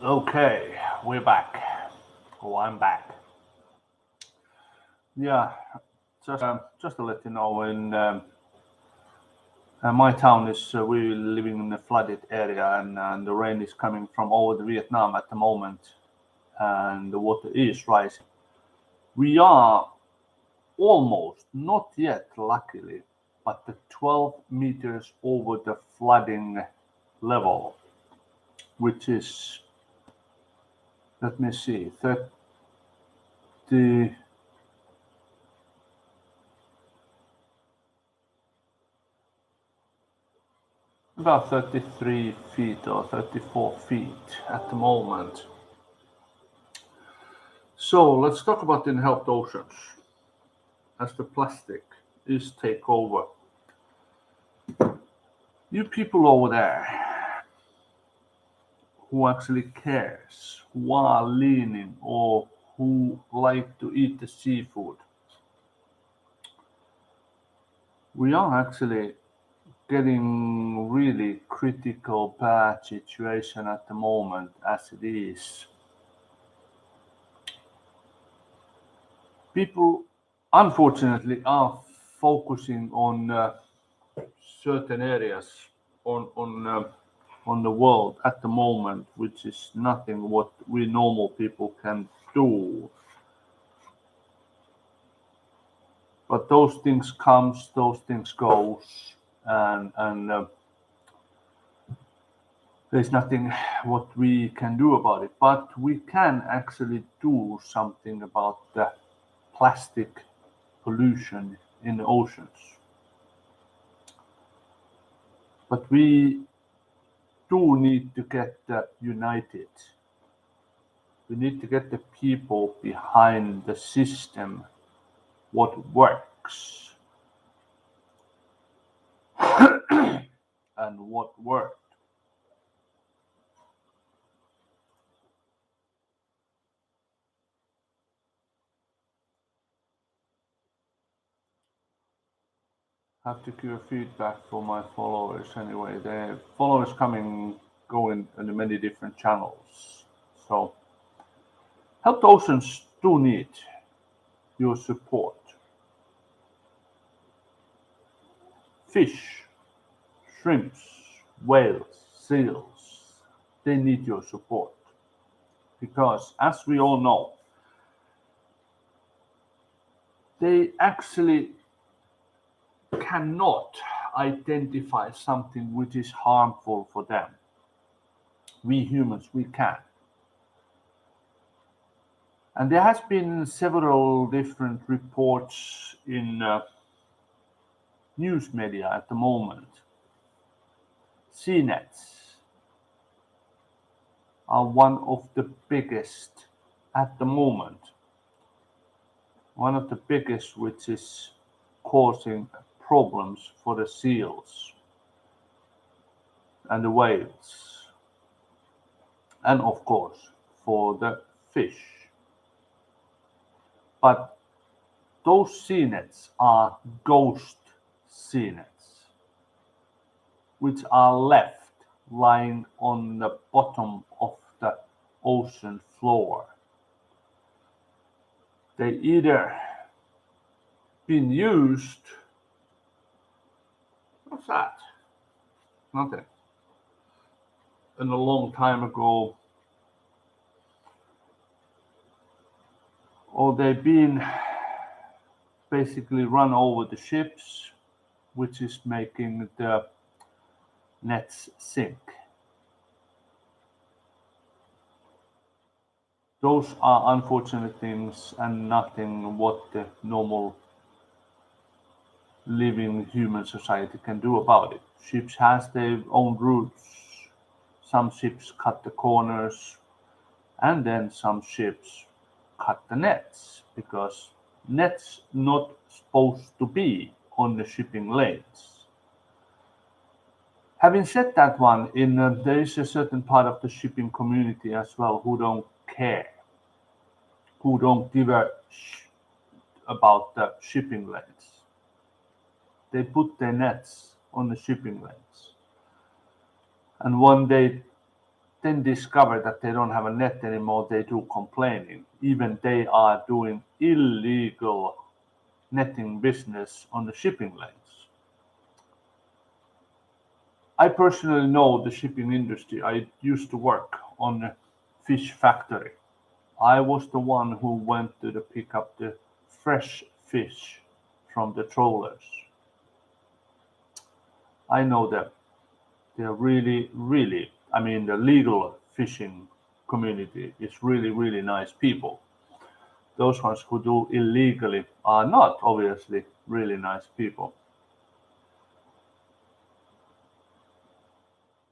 Okay, we're back. Oh, I'm back. Yeah, just to let you know, in my town is we're living in a flooded area, and the rain is coming from over the Vietnam at the moment, and the water is rising. We are almost, not yet, luckily, but the 12 meters over the flooding level, which is, let me see, 30. About 33 feet or 34 feet at the moment. So let's talk about the inhaled oceans as the plastic is take over. You people over there who actually cares, who are leaning or who like to eat the seafood, we are actually getting really critical bad situation at the moment as it is. People unfortunately are focusing on certain areas on the world at the moment, which is nothing what we normal people can do. But those things comes, those things goes, and there's nothing what we can do about it. But we can actually do something about the plastic pollution in the oceans. But we do need to get united. We need to get the people behind the system, what works and what worked. I have to give feedback for my followers anyway. The followers coming, going in many different channels. So Help Oceans do need your support. Fish, shrimps, whales, seals, they need your support. Because as we all know, they actually cannot identify something which is harmful for them. We humans, we can. And there has been several different reports in news media at the moment. CNETs are one of the biggest at the moment. One of the biggest which is causing problems for the seals and the whales, and of course for the fish. But those sea nets are ghost sea nets, which are left lying on the bottom of the ocean floor. They either been used, what's that? Nothing. And a long time ago, or they've been basically run over the ships, which is making the nets sink. Those are unfortunate things and nothing what the normal living human society can do about it. Ships has their own routes. Some ships cut the corners, and then some ships cut the nets because nets not supposed to be on the shipping lanes. Having said that one, in there is a certain part of the shipping community as well who don't care, who don't give a about the shipping lanes. They put their nets on the shipping lanes, and one day then discover that they don't have a net anymore, they do complaining. Even they are doing illegal netting business on the shipping lanes. I personally know the shipping industry. I used to work on a fish factory. I was the one who went to pick up the fresh fish from the trawlers. I know them. They're really, really, I mean, the legal fishing community is really, really nice people. Those ones who do illegally are not obviously really nice people.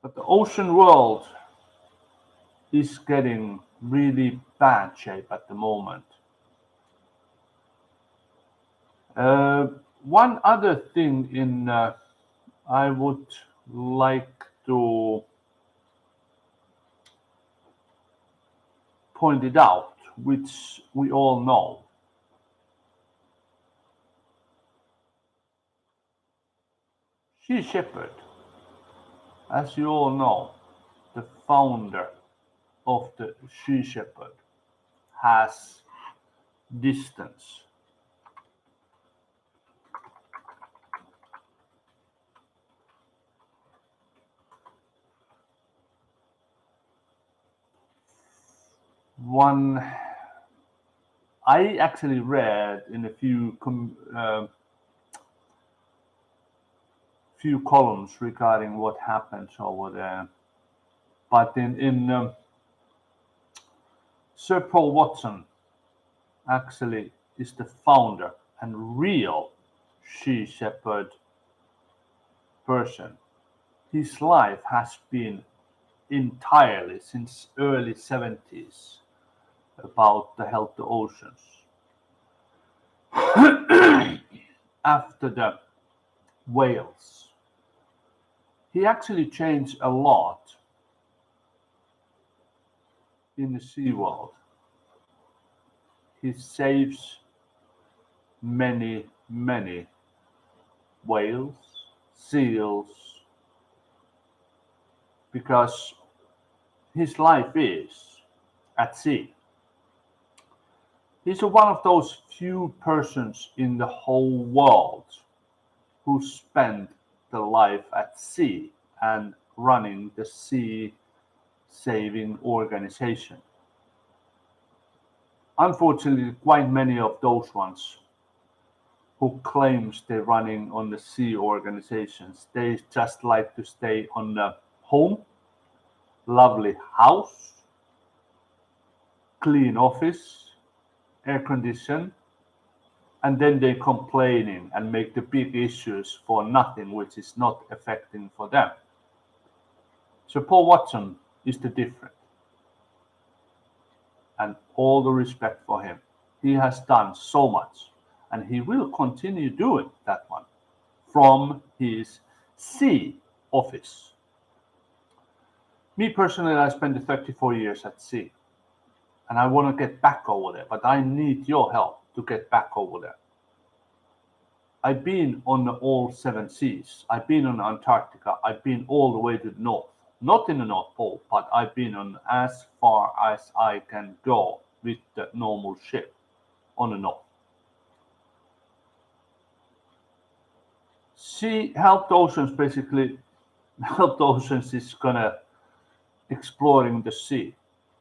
But the ocean world is getting really bad shape at the moment. One other thing I would like to point it out, which we all know. Sea Shepherd, as you all know, the founder of the Sea Shepherd has distance. One, I actually read in a few columns regarding what happens over there, but in Sir Paul Watson actually is the founder and real Sea Shepherd person. His life has been entirely since early 70s about the health of oceans. After the whales, he actually changed a lot in the sea world. He saves many, many whales, seals, because his life is at sea. He's one of those few persons in the whole world who spend the life at sea and running the sea saving organization. Unfortunately, quite many of those ones who claims they're running on the sea organizations, they just like to stay on the home, lovely house, clean office, air condition, and then they complaining and make the big issues for nothing, which is not affecting for them. So Paul Watson is the different, and all the respect for him. He has done so much, and he will continue doing that one from his sea office. Me personally, I spent 34 years at sea, and I want to get back over there, but I need your help to get back over there. I've been on all 7 seas. I've been on Antarctica. I've been all the way to the north. Not in the North Pole, but I've been on as far as I can go with the normal ship on the north. Sea Helped Oceans basically, Helped Oceans is gonna exploring the sea.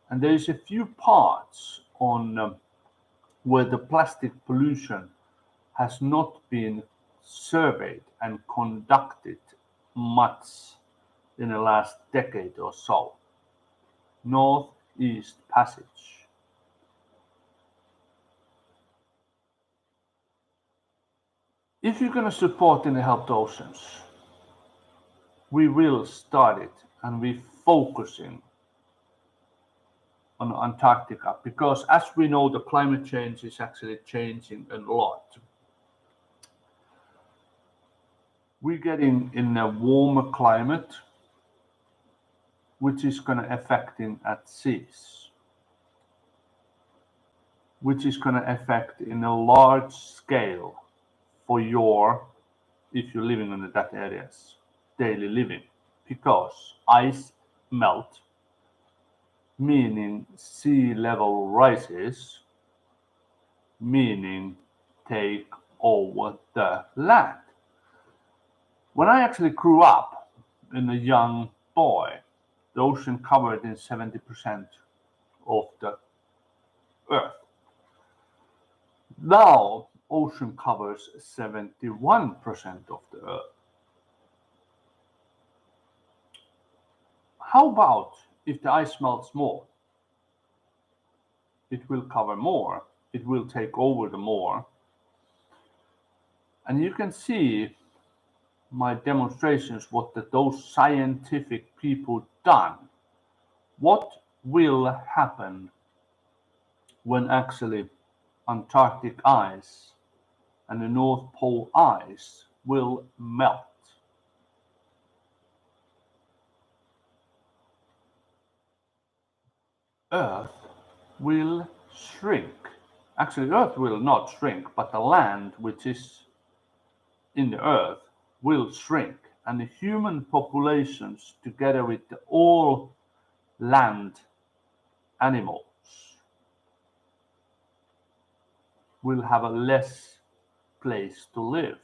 And there is a few parts on where the plastic pollution has not been surveyed and conducted much in the last decade or so. Northeast Passage. If you're going to support in the Helped Oceans, we will start it and we're focusing on Antarctica, because as we know, the climate change is actually changing a lot. We're getting in a warmer climate, which is going to affecting at seas, which is going to affect in a large scale for your, if you're living in that areas, daily living, because ice melt, meaning sea level rises, meaning take over the land. When I actually grew up in a young boy, the ocean covered in 70% of the earth. Now ocean covers 71% of the earth. How about if the ice melts more? It will cover more, it will take over the more. And you can see my demonstrations what those scientific people done. What will happen when actually Antarctic ice and the North Pole ice will melt? Earth will shrink. Actually, Earth will not shrink, but the land which is in the Earth will shrink, and the human populations, together with all land animals, will have a less place to live.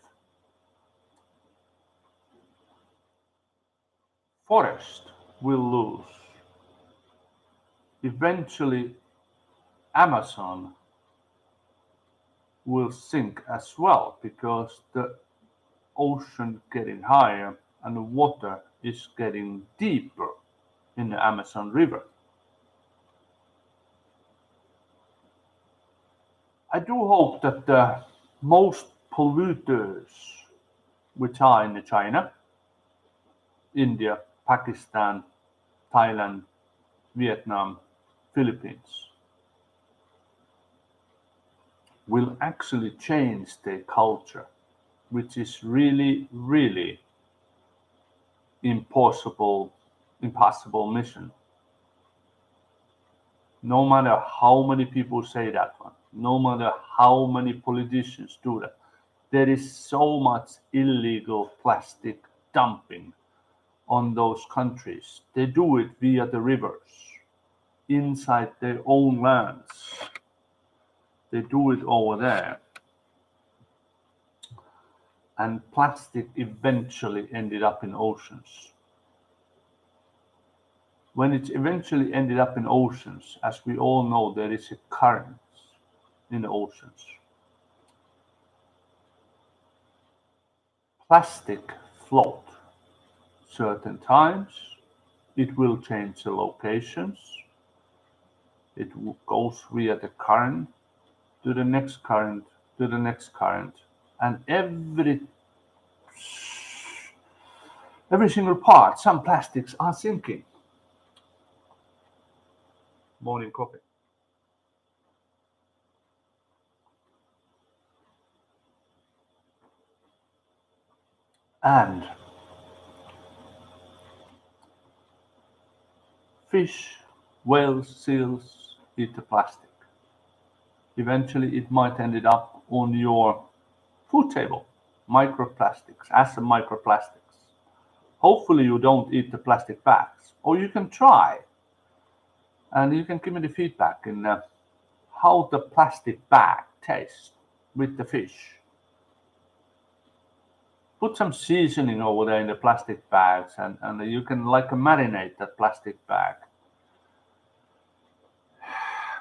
Forest will lose. Eventually, Amazon will sink as well because the ocean getting higher and the water is getting deeper in the Amazon River. I do hope that the most polluters, which are in China, India, Pakistan, Thailand, Vietnam, Philippines, will actually change their culture, which is really, really impossible mission. No matter how many people say that one, no matter how many politicians do that, there is so much illegal plastic dumping on those countries. They do it via the rivers, inside their own lands. They do it over there. And plastic eventually ended up in oceans. When it eventually ended up in oceans, as we all know, there is a current in the oceans. Plastic float certain times. It will change the locations. It goes via the current to the next current to the next current, and every single part, some plastics are sinking. Morning coffee. And fish, whales, seals eat the plastic. Eventually it might end up on your food table. Microplastics, as a microplastics. Hopefully you don't eat the plastic bags, or you can try, and you can give me the feedback in how the plastic bag tastes with the fish. Put some seasoning over there in the plastic bags, and you can like marinate that plastic bag.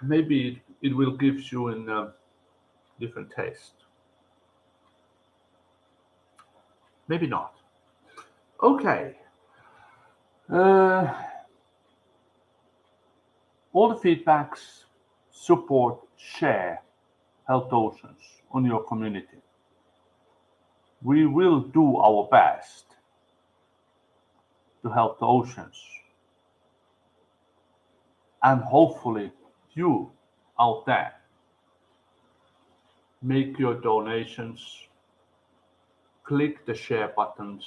Maybe it will give you a different taste. Maybe not. Okay. All the feedbacks, support, share Help Oceans on your community. We will do our best to help the oceans. And hopefully you out there make your donations, click the share buttons,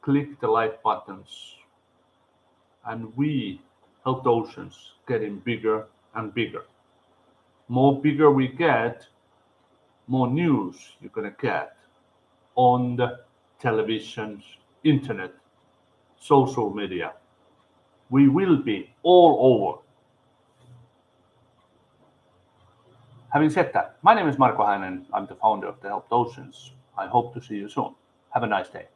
click the like buttons, and we help the oceans getting bigger and bigger. More bigger we get, more news you're gonna get on the televisions, internet, social media. we will be all over. Having said that, my name is Marko Hänen. I'm the founder of the Polluted Oceans. I hope to see you soon. Have a nice day.